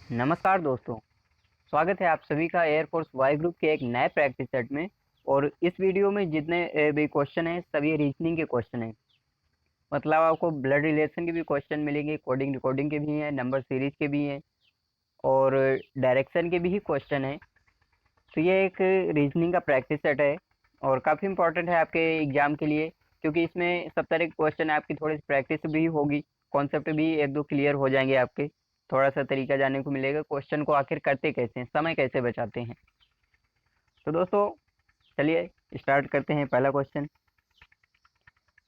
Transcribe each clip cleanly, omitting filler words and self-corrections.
नमस्कार दोस्तों, स्वागत है आप सभी का एयरफोर्स वाई ग्रुप के एक नए प्रैक्टिस सेट में। और इस वीडियो में जितने भी क्वेश्चन हैं सभी रीजनिंग के क्वेश्चन हैं। मतलब आपको ब्लड रिलेशन के भी क्वेश्चन मिलेंगे, कोडिंग रिकॉर्डिंग के भी हैं, नंबर सीरीज के भी हैं और डायरेक्शन के भी ही क्वेश्चन हैं। तो ये एक रीजनिंग का प्रैक्टिस सेट है और काफ़ी इंपॉर्टेंट है आपके एग्जाम के लिए, क्योंकि इसमें सब तरह के क्वेश्चन है। आपकी थोड़ी सी प्रैक्टिस भी होगी, कॉन्सेप्ट भी एक दो क्लियर हो जाएंगे आपके। थोड़ा सा तरीका जानने को मिलेगा क्वेश्चन को आखिर करते कैसे हैं, समय कैसे बचाते हैं। तो दोस्तों चलिए स्टार्ट करते हैं। पहला क्वेश्चन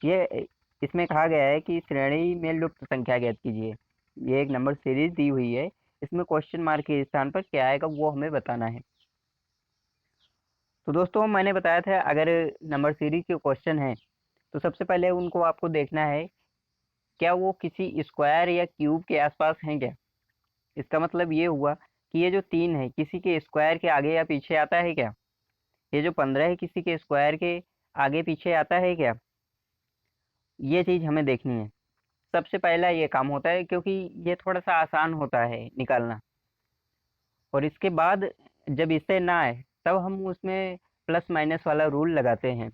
ये इसमें कहा गया है कि श्रेणी में लुप्त संख्या ज्ञात कीजिए। ये एक नंबर सीरीज दी हुई है, इसमें क्वेश्चन मार्क के स्थान पर क्या आएगा वो हमें बताना है। तो दोस्तों मैंने बताया था अगर नंबर सीरीज के क्वेश्चन हैं तो सबसे पहले उनको आपको देखना है क्या वो किसी स्क्वायर या क्यूब के आसपास हैं क्या। इसका मतलब ये हुआ कि ये जो 3 है किसी के स्क्वायर के आगे या पीछे आता है क्या। ये जो 15 है किसी के स्क्वायर के आगे पीछे आता है क्या। ये चीज़ हमें देखनी है। सबसे पहला ये काम होता है क्योंकि ये थोड़ा सा आसान होता है निकालना। और इसके बाद जब इससे ना आए तब हम उसमें प्लस माइनस वाला रूल लगाते हैं,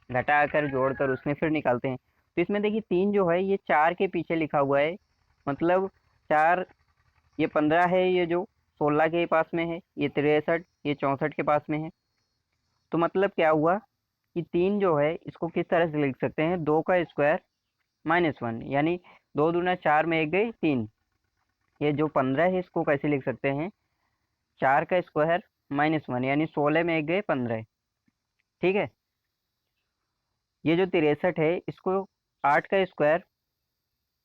घटा कर जोड़ कर उसमें फिर निकालते हैं। तो इसमें देखिए 3 जो है ये 4 के पीछे लिखा हुआ है। मतलब 4, ये 15 है, ये जो 16 के पास में है, ये 63, ये 64 के पास में है। तो मतलब क्या हुआ कि 3 जो है इसको किस तरह से लिख सकते हैं, 2 का स्क्वायर -1, यानी 2 दूना 4 में 1 गए 3। ये जो 15 है इसको कैसे लिख सकते हैं, 4 का स्क्वायर -1 यानी 16 में 1 गए 15। ठीक है। ये जो 63 है इसको 8 का स्क्वायर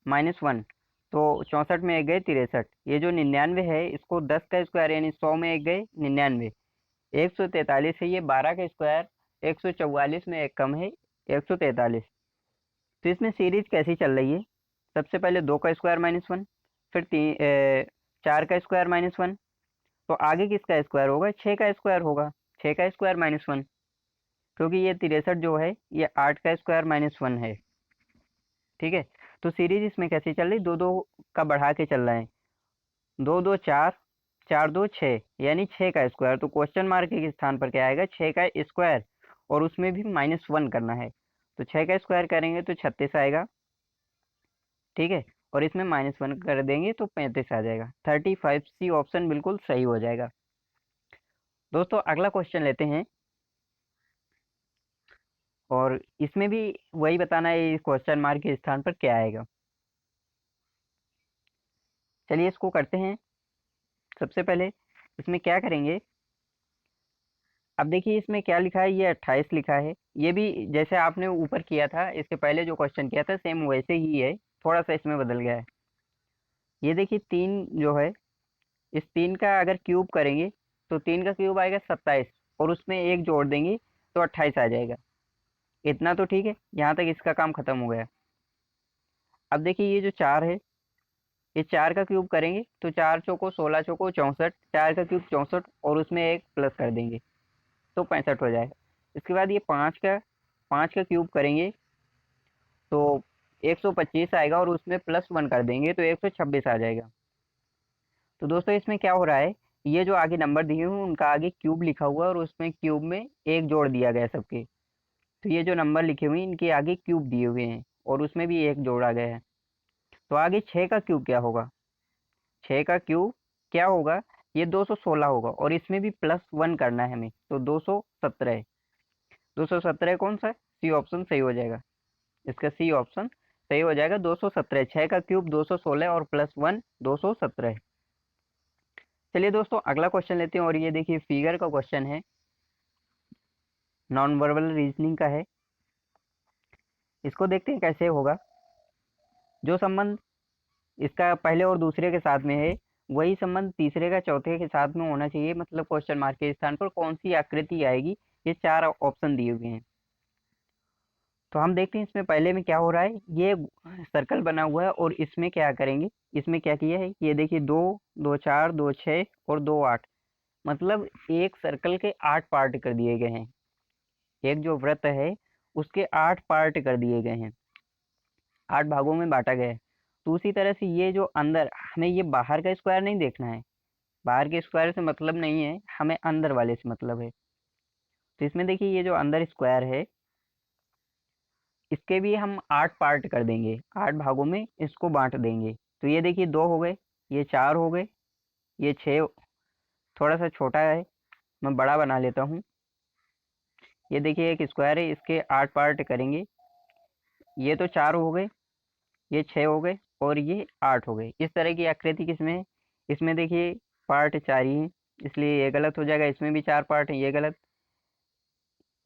-1, तो 64 में 1 गए 63। ये जो 99 है इसको 10 का स्क्वायर यानी 100 में 1 गए 99। 143 है ये 12 का स्क्वायर, 144 में एक कम है 143। तो इसमें सीरीज कैसी चल रही है, सबसे पहले 2 का स्क्वायर -1, फिर 4 का स्क्वायर -1, तो आगे किसका स्क्वायर होगा, 6 का स्क्वायर होगा, 6 का स्क्वायर -1, क्योंकि ये 63 जो है ये 8 का स्क्वायर -1 है। ठीक है। तो सीरीज इसमें कैसी चल रही, दो दो का बढ़ा के चल रहा है, 2 2 4, 4 2 6 यानी 6 का स्क्वायर। तो क्वेश्चन मार्क के स्थान पर क्या आएगा, 6 का स्क्वायर, और उसमें भी -1 करना है। तो 6 का स्क्वायर करेंगे तो 36 आएगा। ठीक है। और इसमें -1 कर देंगे तो 35 आ जाएगा। 35C ऑप्शन बिल्कुल सही हो जाएगा। दोस्तों अगला क्वेश्चन लेते हैं और इसमें भी वही बताना है क्वेश्चन मार्क के स्थान पर क्या आएगा। चलिए इसको करते हैं। सबसे पहले इसमें क्या करेंगे, अब देखिए इसमें क्या लिखा है, ये 28 लिखा है। ये भी जैसे आपने ऊपर किया था, इसके पहले जो क्वेश्चन किया था सेम वैसे ही है, थोड़ा सा इसमें बदल गया है। ये देखिए 3 जो है, इस 3 का अगर क्यूब करेंगे तो 3 का क्यूब आएगा 27, और उसमें एक जोड़ देंगे तो 28 आ जाएगा। इतना तो ठीक है, यहाँ तक इसका काम खत्म हो गया। अब देखिए ये जो 4 है, ये 4 का क्यूब करेंगे तो 4 चौको 16 चौको 64, 4 का क्यूब 64 और उसमें एक प्लस कर देंगे तो 65 हो जाएगा। इसके बाद ये 5 का क्यूब करेंगे तो 125 आएगा और उसमें +1 कर देंगे तो 126 आ जाएगा। तो दोस्तों इसमें क्या हो रहा है, ये जो आगे नंबर दिए हुए हैं उनका आगे क्यूब लिखा हुआ है और उसमें क्यूब में एक जोड़ दिया गया है सबके। तो ये जो नंबर लिखे हुए हैं इनके आगे क्यूब दिए हुए हैं और उसमें भी एक जोड़ा गया है। तो आगे 6 का क्यूब क्या होगा, 6 का क्यूब क्या होगा, ये 216 होगा और इसमें भी +1 करना है हमें, तो 217। 217 कौन सा है, सी ऑप्शन सही हो जाएगा। इसका सी ऑप्शन सही हो जाएगा। 217, 6 का क्यूब 216 और +1 217। चलिए दोस्तों अगला क्वेश्चन लेते हैं और ये देखिए फिगर का क्वेश्चन है, नॉन वर्बल रीजनिंग का है। इसको देखते हैं कैसे होगा। जो संबंध इसका पहले और दूसरे के साथ में है वही संबंध तीसरे का चौथे के साथ में होना चाहिए। मतलब क्वेश्चन मार्क के स्थान पर कौन सी आकृति आएगी, ये 4 ऑप्शन दिए हुए हैं। तो हम देखते हैं इसमें पहले में क्या हो रहा है, ये सर्कल बना हुआ है और इसमें क्या करेंगे, इसमें क्या किया है, ये देखिए 2 2 4 2 6 और 2 8, मतलब एक सर्कल के 8 पार्ट कर दिए गए हैं। एक जो वृत्त है उसके 8 पार्ट कर दिए गए हैं, 8 भागों में बांटा गया है। तो उसी तरह से ये जो अंदर, हमें ये बाहर का स्क्वायर नहीं देखना है, बाहर के स्क्वायर से मतलब नहीं है, हमें अंदर वाले से मतलब है। तो इसमें देखिए ये जो अंदर स्क्वायर है, इसके भी हम 8 पार्ट कर देंगे, 8 भागों में इसको बांट देंगे। तो ये देखिए 2 हो गए, ये 4 हो गए, ये 6, थोड़ा सा छोटा है, मैं बड़ा बना लेता हूँ। ये देखिए एक स्क्वायर है, इसके 8 पार्ट करेंगे। ये तो 4 हो गए, ये 6 हो गए, और ये 8 हो गए। इस तरह की आकृति किसमें है? इसमें देखिए पार्ट 4 ही है, इसलिए ये गलत हो जाएगा। इसमें भी 4 पार्ट हैं, ये गलत।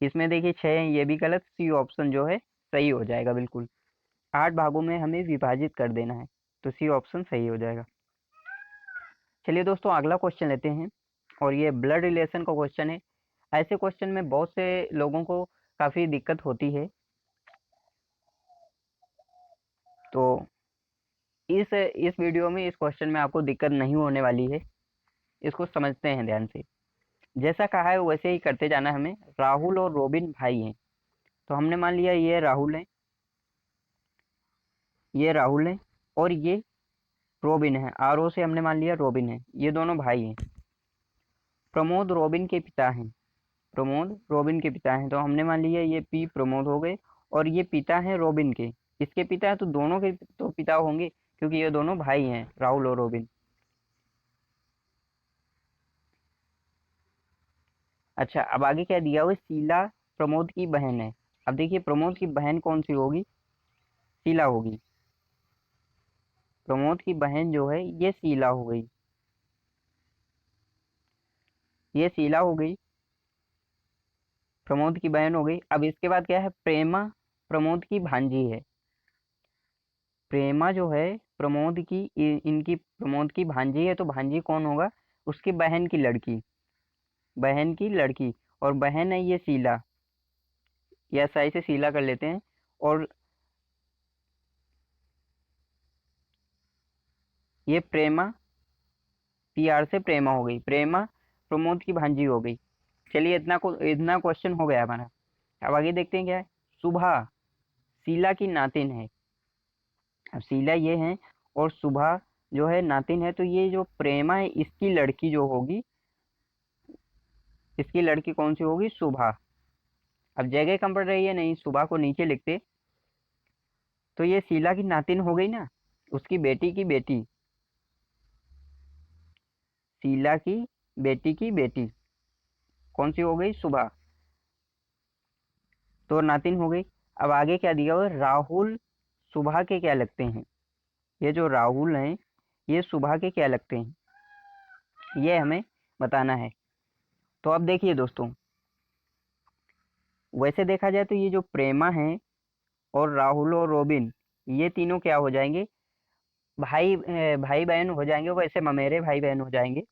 इसमें देखिए 6 है, ये भी गलत। सी ऑप्शन जो है सही हो जाएगा बिल्कुल। 8 भागों में हमें विभाजित कर देना है, तो सी ऑप्शन सही हो जाएगा। चलिए दोस्तों अगला क्वेश्चन लेते हैं, और ये ब्लड रिलेशन का क्वेश्चन है। ऐसे क्वेश्चन में बहुत से लोगों को काफ़ी दिक्कत होती है, तो इस वीडियो में इस क्वेश्चन में आपको दिक्कत नहीं होने वाली है। इसको समझते हैं ध्यान से। जैसा कहा है वैसे ही करते जाना हमें। राहुल और रोबिन भाई हैं, तो हमने मान लिया ये राहुल है, ये राहुल है, और ये रोबिन है। आर ओ से हमने मान लिया रोबिन है, ये दोनों भाई हैं। प्रमोद रोबिन के पिता हैं, प्रमोद रोबिन के पिता हैं, तो हमने मान लिया ये पी प्रमोद हो गए, और ये पिता हैं रोबिन के। इसके पिता तो दोनों के तो पिता होंगे, क्योंकि ये दोनों भाई हैं, राहुल और रोबिन। अच्छा, अब आगे क्या दिया हुआ है? शीला प्रमोद की बहन है। अब देखिए प्रमोद की बहन कौन सी होगी? शीला होगी। प्रमोद की बहन जो है ये शीला हो गई, ये शीला हो गई, प्रमोद की बहन हो गई। अब इसके बाद क्या है? प्रेमा प्रमोद की भांजी है। प्रेमा जो है प्रमोद की इनकी प्रमोद की भांजी है, तो भांजी कौन होगा? उसकी बहन की लड़की, बहन की लड़की। और बहन है ये शीला, या सही से शीला कर लेते हैं। और ये प्रेमा, पी आर से प्रेमा हो गई, प्रेमा प्रमोद की भांजी हो गई। चलिए इतना क्वेश्चन हो गया हमारा। अब आगे देखते हैं क्या है। सुभा शीला की नातिन है। अब शीला ये है, और सुभा जो है नातिन है, तो ये जो प्रेमा है इसकी लड़की जो होगी, इसकी लड़की कौन सी होगी? सुभा। अब जगह कम पड़ रही है, नहीं सुभा को नीचे लिखते, तो ये शीला की नातिन हो गई ना, उसकी बेटी की बेटी, शीला की बेटी कौन सी हो गई? सुभा। तो नातिन हो गई। अब आगे क्या दिया हुआ है? राहुल सुभा के क्या लगते हैं? ये जो राहुल हैं ये सुभा के क्या लगते हैं, ये हमें बताना है। तो अब देखिए दोस्तों, वैसे देखा जाए तो ये जो प्रेमा है और राहुल और रोबिन, ये तीनों क्या हो जाएंगे? भाई बहन हो जाएंगे, वैसे ममेरे भाई बहन हो जाएंगे।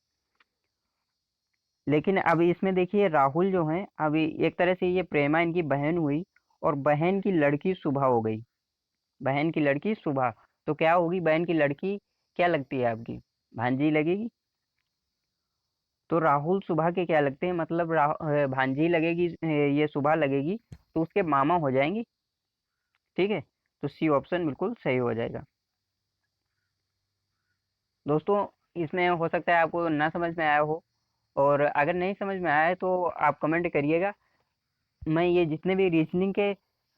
लेकिन अभी इसमें देखिए राहुल जो है, अभी एक तरह से ये प्रेमा इनकी बहन हुई, और बहन की लड़की सुबह हो गई, बहन की लड़की सुबह। तो क्या होगी? बहन की लड़की क्या लगती है आपकी? भांजी लगेगी। तो राहुल सुबह के क्या लगते हैं? मतलब भांजी लगेगी, ये सुबह लगेगी, तो उसके मामा हो जाएंगे। ठीक है, तो सी ऑप्शन बिल्कुल सही हो जाएगा। दोस्तों इसमें हो सकता है आपको ना समझ में आया हो, और अगर नहीं समझ में आया है तो आप कमेंट करिएगा। मैं ये जितने भी रीजनिंग के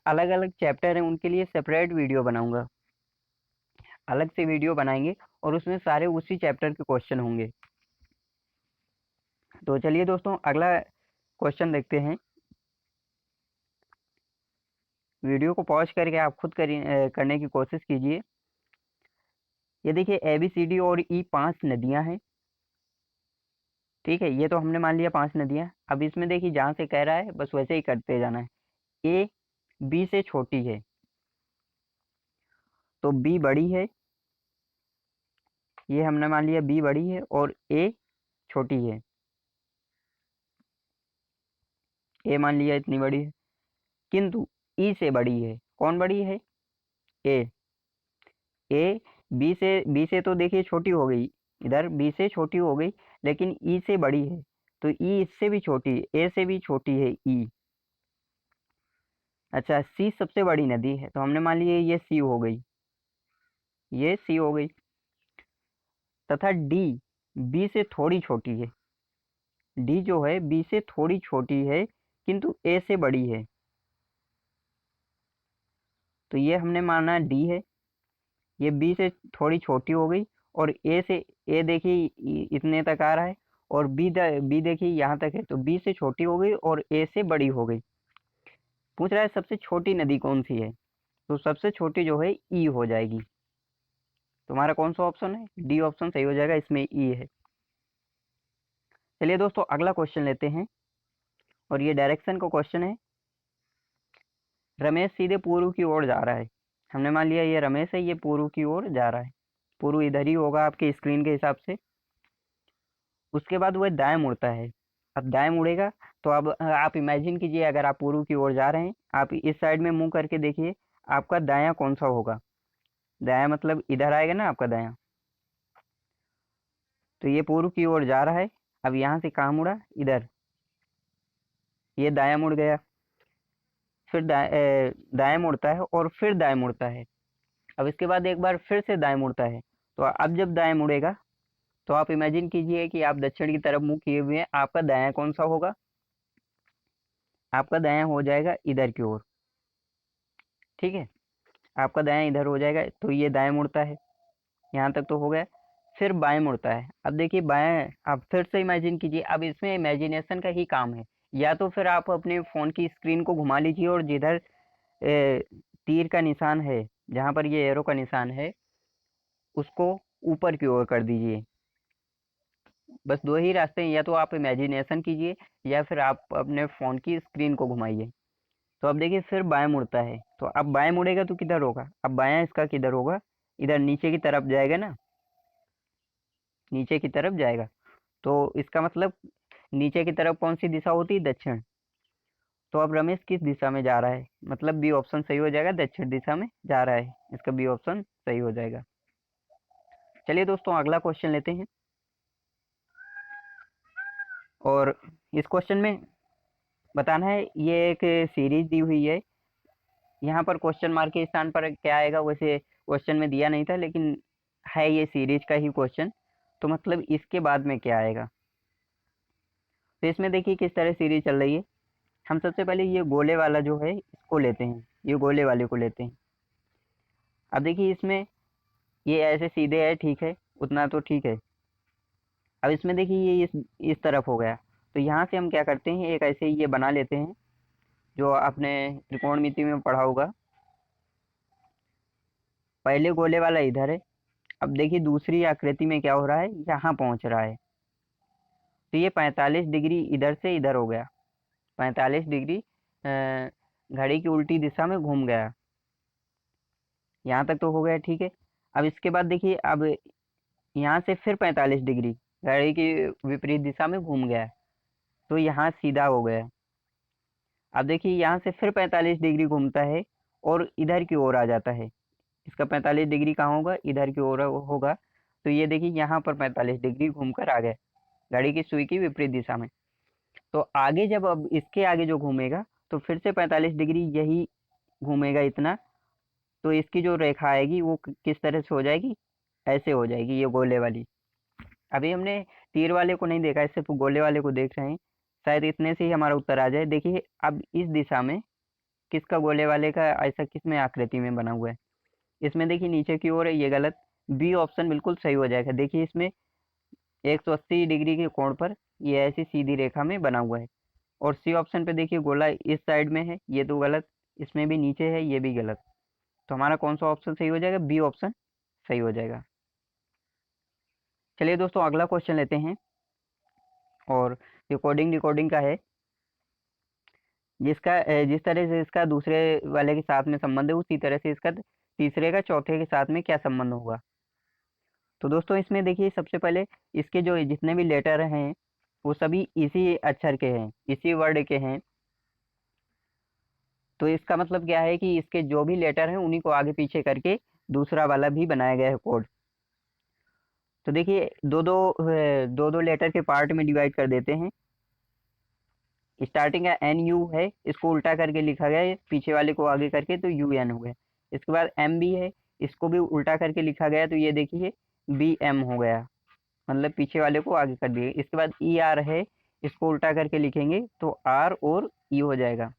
अलग अलग चैप्टर हैं उनके लिए सेपरेट वीडियो बनाऊंगा, अलग से वीडियो बनाएंगे, और उसमें सारे उसी चैप्टर के क्वेश्चन होंगे। तो चलिए दोस्तों अगला क्वेश्चन देखते हैं। वीडियो को पॉज करके आप खुद करने की कोशिश कीजिए। ये देखिए ए बी सी डी और ई 5 नदियां हैं। ठीक है, ये तो हमने मान लिया 5 नदियां। अब इसमें देखिए जहाँ से कह रहा है बस वैसे ही करते जाना है। ए बी से छोटी है, तो बी बड़ी है, ये हमने मान लिया बी बड़ी है, और ए छोटी है। ए मान लिया इतनी बड़ी है, किंतु ई से बड़ी है। कौन बड़ी है? ए। ए बी से तो देखिए छोटी हो गई, इधर बी से छोटी हो गई, लेकिन ई से बड़ी है। तो ई इससे भी छोटी है, ए से भी छोटी है ई। अच्छा, सी सबसे बड़ी नदी है, तो हमने मान लिया ये सी हो गई। ये सी हो गई। तथा डी बी से थोड़ी छोटी है। डी जो है बी से थोड़ी छोटी है किंतु ए से बड़ी है, तो ये हमने माना डी है। ये बी से थोड़ी छोटी हो गई और ए से, ए देखिए इतने तक आ रहा है, और बी देखिए यहाँ तक है, तो बी से छोटी हो गई और ए से बड़ी हो गई। पूछ रहा है सबसे छोटी नदी कौन सी है, तो सबसे छोटी जो है ई हो जाएगी। तुम्हारा कौन सा ऑप्शन है, डी ऑप्शन सही हो जाएगा, इसमें ई है। चलिए दोस्तों अगला क्वेश्चन लेते हैं, और ये डायरेक्शन का क्वेश्चन है। रमेश सीधे पूर्व की ओर जा रहा है। हमने मान लिया ये रमेश है, ये पूर्व की ओर जा रहा है। पूर्व इधर ही होगा आपके स्क्रीन के हिसाब से। उसके बाद वह दाएं मुड़ता है। अब दाएं मुड़ेगा तो अब आप इमेजिन कीजिए, अगर आप पूर्व की ओर जा रहे हैं, आप इस साइड में मुंह करके देखिए, आपका दायां कौन सा होगा। दायां मतलब इधर आएगा ना आपका दायां। तो ये पूर्व की ओर जा रहा है, अब यहाँ से कहाँ मुड़ा, इधर, ये दायां मुड़ गया। फिर दाएं मुड़ता है और फिर दाएं मुड़ता है। अब इसके बाद एक बार फिर से दाएं मुड़ता है। तो अब जब दाएं मुड़ेगा तो आप इमेजिन कीजिए कि आप दक्षिण की तरफ मुंह किए हुए हैं, आपका दायां कौन सा होगा। आपका दायां हो जाएगा इधर की ओर। ठीक है, आपका दायां इधर हो जाएगा, तो ये दाएं मुड़ता है, यहाँ तक तो हो गया। फिर बाएं मुड़ता है। अब देखिए बाएं, आप फिर से इमेजिन कीजिए, अब इसमें इमेजिनेशन का ही काम है। या तो फिर आप अपने फ़ोन की स्क्रीन को घुमा लीजिए और जिधर तीर का निशान है, जहाँ पर ये एरो का निशान है, उसको ऊपर की ओर कर दीजिए। बस दो ही रास्ते हैं, या तो आप इमेजिनेशन कीजिए या फिर आप अपने फ़ोन की स्क्रीन को घुमाइए। तो अब देखिए फिर बाएं मुड़ता है, तो अब बाएं मुड़ेगा तो किधर होगा, अब बायां इसका किधर होगा, इधर नीचे की तरफ जाएगा ना, नीचे की तरफ जाएगा। तो इसका मतलब नीचे की तरफ कौन सी दिशा होती है, दक्षिण। तो अब रमेश किस दिशा में जा रहा है, मतलब बी ऑप्शन सही हो जाएगा, दक्षिण दिशा में जा रहा है, इसका बी ऑप्शन सही हो जाएगा। चलिए दोस्तों अगला क्वेश्चन लेते हैं, और इस क्वेश्चन में बताना है, ये एक सीरीज दी हुई है। यहाँ पर क्वेश्चन मार्क के स्थान पर क्या आएगा, वैसे क्वेश्चन में दिया नहीं था, लेकिन है ये सीरीज का ही क्वेश्चन, तो मतलब इसके बाद में क्या आएगा। तो इसमें देखिए किस तरह सीरीज चल रही है। हम सबसे पहले ये गोले वाला जो है इसको लेते हैं, ये गोले वाले को लेते हैं। अब देखिए इसमें ये ऐसे सीधे है, ठीक है, उतना तो ठीक है। अब इसमें देखिए ये इस तरफ हो गया, तो यहाँ से हम क्या करते हैं, एक ऐसे ये बना लेते हैं, जो आपने त्रिकोणमिति में पढ़ा होगा। पहले गोले वाला इधर है, अब देखिए दूसरी आकृति में क्या हो रहा है, यहाँ पहुँच रहा है। तो ये 45 डिग्री इधर से इधर हो गया, 45 डिग्री घड़ी की उल्टी दिशा में घूम गया। यहाँ तक तो हो गया, ठीक है। अब इसके बाद देखिए, अब यहाँ से फिर 45 डिग्री घड़ी की विपरीत दिशा में घूम गया, तो यहाँ सीधा हो गया। अब देखिए यहाँ से फिर 45 डिग्री घूमता है और इधर की ओर आ जाता है। इसका 45 डिग्री कहाँ होगा, इधर की ओर होगा। तो ये देखिए यहाँ पर 45 डिग्री घूम कर आ गए, घड़ी की सुई की विपरीत दिशा में। तो आगे जब, अब इसके आगे जो घूमेगा, तो फिर से 45 डिग्री यही घूमेगा इतना। तो इसकी जो रेखा आएगी वो किस तरह से हो जाएगी, ऐसे हो जाएगी, ये गोले वाली। अभी हमने तीर वाले को नहीं देखा है, सिर्फ गोले वाले को देख रहे हैं। शायद इतने से ही हमारा उत्तर आ जाए। देखिए अब इस दिशा में किसका, गोले वाले का ऐसा किस में आकृति में बना हुआ है। इसमें देखिए नीचे की ओर है, ये गलत। बी ऑप्शन बिल्कुल सही हो जाएगा। देखिए इसमें 180 डिग्री के कोण पर ये ऐसी सीधी रेखा में बना हुआ है। और सी ऑप्शन पे देखिए गोला इस साइड में है, ये तो गलत। इसमें भी नीचे है, ये भी गलत। तो हमारा कौन सा ऑप्शन सही हो जाएगा, बी ऑप्शन सही हो जाएगा। चलिए दोस्तों अगला क्वेश्चन लेते हैं, और ये कोडिंग डिकोडिंग का है, जिस तरह से इसका दूसरे वाले के साथ में संबंध है, उसी तरह से इसका तीसरे का चौथे के साथ में क्या संबंध होगा। तो दोस्तों इसमें देखिए सबसे पहले इसके जो जितने भी लेटर हैं वो सभी इसी अक्षर के हैं, इसी वर्ड के हैं। तो इसका मतलब क्या है कि इसके जो भी लेटर हैं उन्हीं को आगे पीछे करके दूसरा वाला भी बनाया गया है कोड। तो देखिए दो दो लेटर के पार्ट में डिवाइड कर देते हैं। स्टार्टिंग का एन यू है, इसको उल्टा करके लिखा गया है, पीछे वाले को आगे करके, तो यू एन हो गया। इसके बाद एम बी है, इसको भी उल्टा करके लिखा गया तो ये देखिए बी एम हो गया, मतलब पीछे वाले को आगे कर दिए। इसके बाद ई आर है, इसको उल्टा करके लिखेंगे तो आर और ई हो जाएगा।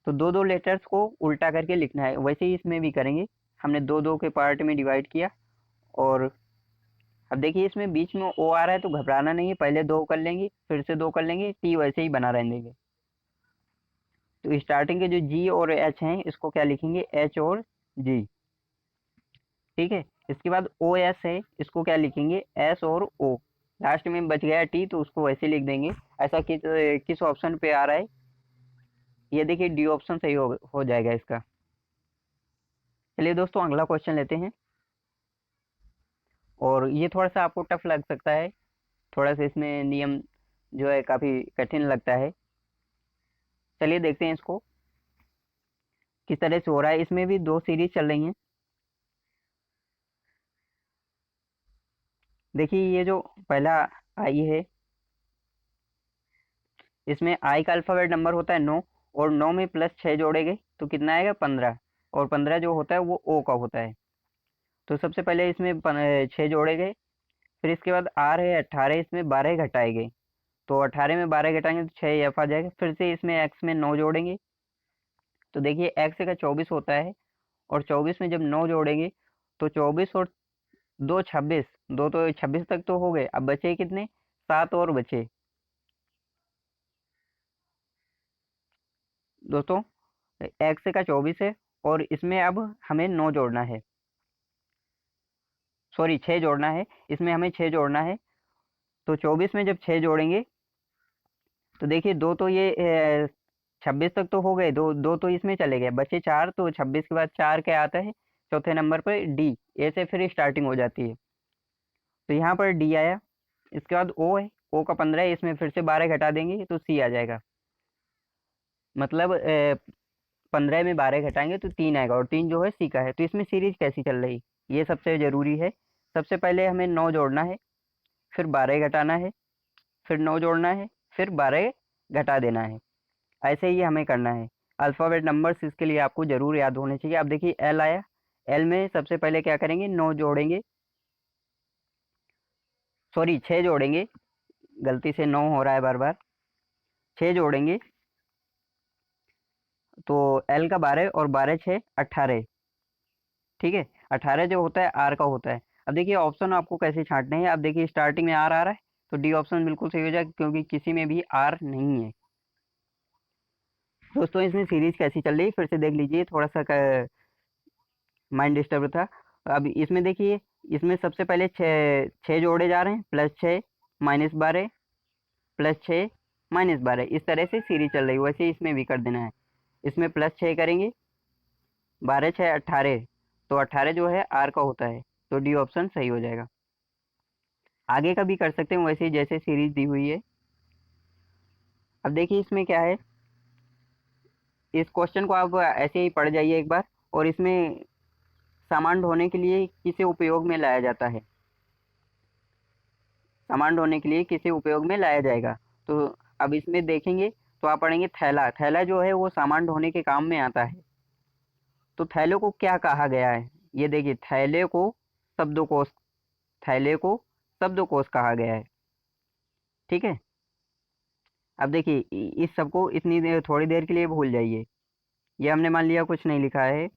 तो दो दो लेटर्स को उल्टा करके लिखना है, वैसे ही इसमें भी करेंगे। हमने दो दो के पार्ट में डिवाइड किया। और अब देखिए इसमें बीच में ओ आ रहा है तो घबराना नहीं है, पहले दो कर लेंगे फिर से दो कर लेंगे, टी वैसे ही बना रहने देंगे। तो स्टार्टिंग के जो जी और एच हैं इसको क्या लिखेंगे, एच और जी। ठीक है, इसके बाद ओ एस है, इसको क्या लिखेंगे, एस और ओ। लास्ट में बच गया टी तो उसको वैसे लिख देंगे। ऐसा किस ऑप्शन पे आ रहा है, ये देखिए डी ऑप्शन सही हो जाएगा इसका। चलिए दोस्तों अगला क्वेश्चन लेते हैं। और ये थोड़ा सा आपको टफ लग सकता है, थोड़ा सा इसमें नियम जो है काफ़ी कठिन लगता है। चलिए देखते हैं इसको किस तरह से हो रहा है। इसमें भी दो सीरीज चल रही हैं। देखिए ये जो पहला आई है, इसमें आई का अल्फ़ाबेट नंबर होता है 9, और 9 में प्लस 6 जोड़ेंगे तो कितना आएगा 15, और 15 जो होता है वो ओ का होता है। तो सबसे पहले इसमें 6 जोड़ेंगे। फिर इसके बाद आर है 18, इसमें 12 घटाएंगे तो 18 में 12 घटाएंगे तो 6 एफ आ जाएगा। फिर से इसमें एक्स में 9 जोड़ेंगे तो देखिए एक्स का 24 होता है, और 24 में जब 9 जोड़ेंगे तो 24 और 2 26, दो तो 26 तक तो हो गए, अब बचे कितने, 7 और बचे। दोस्तों एक्स का 24 है और इसमें अब हमें 9 जोड़ना है, सॉरी 6 जोड़ना है, इसमें हमें 6 जोड़ना है। तो 24 में जब 6 जोड़ेंगे तो देखिए दो तो ये 26 तक तो हो गए, दो दो तो इसमें चले गए, बचे 4। तो 26 के बाद 4 क्या आता है, चौथे नंबर पर डी, ए से फिर स्टार्टिंग हो जाती है। तो यहाँ पर डी आया। इसके बाद ओ है, ओ का 15 है, इसमें फिर से 12 घटा देंगे तो सी आ जाएगा। मतलब 15 में 12 घटाएंगे तो 3 आएगा, और 3 जो है सी का है। तो इसमें सीरीज कैसी चल रही, ये सबसे ज़रूरी है। सबसे पहले हमें 9 जोड़ना है, फिर 12 घटाना है, फिर 9 जोड़ना है, फिर 12 घटा देना है। ऐसे ही हमें करना है। अल्फ़ाबेट नंबर्स इसके लिए आपको ज़रूर याद होने चाहिए। अब देखिए एल आया, एल में सबसे पहले क्या करेंगे, 9 जोड़ेंगे, सॉरी 6 जोड़ेंगे, गलती से 9 हो रहा है बार बार, 6 जोड़ेंगे तो एल का 12 और 12 6 18। ठीक है, 18 जो होता है आर का होता है। अब देखिए ऑप्शन आपको कैसे छांटने हैं। अब देखिए स्टार्टिंग में आर आ रहा है तो डी ऑप्शन बिल्कुल सही हो जाएगा, क्योंकि किसी में भी आर नहीं है। दोस्तों इसमें सीरीज कैसी चल रही है फिर से देख लीजिए, थोड़ा सा माइंड डिस्टर्ब था। अब इसमें देखिए, इसमें सबसे पहले छः छः जोड़े जा रहे हैं, +6 -12 +6 -12, इस तरह से सीरीज चल रही है। वैसे ही इसमें भी कर देना है। इसमें +6 करेंगे, 12 6 18, तो 18 जो है आर का होता है, तो डी ऑप्शन सही हो जाएगा। आगे का भी कर सकते हैं वैसे ही जैसे सीरीज दी हुई है। अब देखिए इसमें क्या है, इस क्वेश्चन को आप ऐसे ही पढ़ जाइए एक बार। और इसमें सामान ढोने के लिए किसे उपयोग में लाया जाता है, सामान ढोने के लिए किसे उपयोग में लाया जाएगा। तो अब इसमें देखेंगे तो आप पढ़ेंगे थैला, थैला जो है वो सामान ढोने के काम में आता है। तो थैले को क्या कहा गया है, ये देखिए थैले को शब्दकोश, थैले को शब्दकोश कहा गया है। ठीक है, अब देखिए इस सबको इतनी देर, थोड़ी देर के लिए भूल जाइए। ये हमने मान लिया कुछ नहीं लिखा है,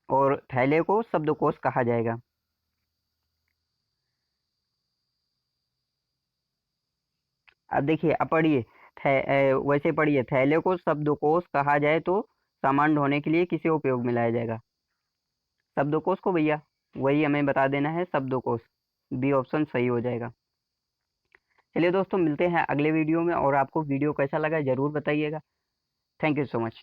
और थैले को शब्दकोश कहा जाएगा। अब देखिए, अब पढ़िए, वैसे पढ़िए, थैले को शब्दकोश कहा जाए तो सामान ढोने के लिए किसे उपयोग में लाया जाएगा, शब्दकोश को भैया, वही हमें बता देना है, शब्दकोश। बी ऑप्शन सही हो जाएगा। चलिए दोस्तों मिलते हैं अगले वीडियो में, और आपको वीडियो कैसा लगा ज़रूर बताइएगा। Thank you so much.